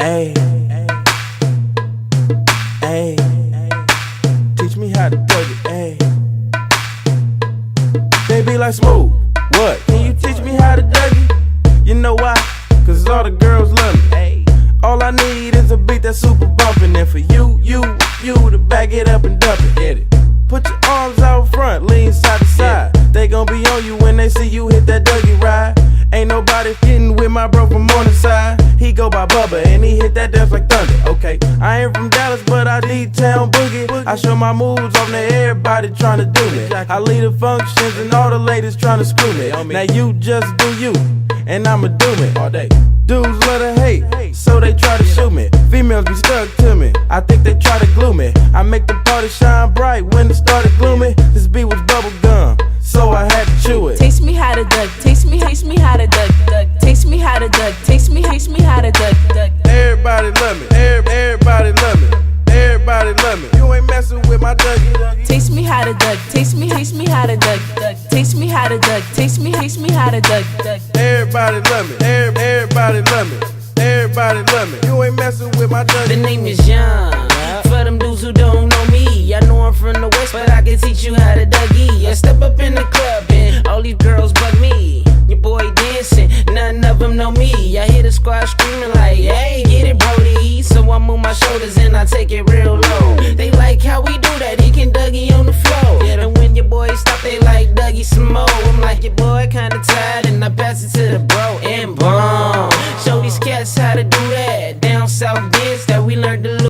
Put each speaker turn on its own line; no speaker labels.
Ayy, ayy, teach me how to Doug it, ayy. They be like, Smooth, what? Can you teach me how to Doug it? You know why? Cause all the girls love me, ayy. All I need is a beat that's super bumpin', and for you to back it up and dump it. Get it? Put your arms out front, lean side to side. They gon' be on you when they see you hit that Dougie ride. Ain't nobody getting with my bro from Morningside. He go by Bubba and he hit that dance like thunder. Okay, I ain't from Dallas, but I D-Town boogie. I show my moves on there, everybody tryna do me. I lead the functions and all the ladies tryna screw me. Now you just do you, and I'ma do me all day. Dudes love to hate, so they try to shoot me. Females be stuck to me, I think they try to glue me. I make the party shine bright when it started gloomy. This beat was bubble gum, so I had to chew it.
Taste me how to Doug, taste me how to Doug, taste me how to Doug, taste me how to Doug.
Everybody love me, everybody love me, everybody love me. You ain't messing with my Dougie.
Taste me how to Doug, taste me how to Doug, taste me how to Doug, taste me how to Doug.
Everybody love me, everybody love me, everybody love me. You ain't messing with my Dougie.
The name is Young. For them dudes who don't know me, I know I'm from the West, but I can teach you how to Dougie. I step up in the club and all these girls bug me. Your boy dancing, none of them know me. I hear the squad screaming like, hey, get it, Brody. So I move my shoulders and I take it real low. They like how we do that, he can Dougie on the floor. And when your boys stop, they like Dougie some more.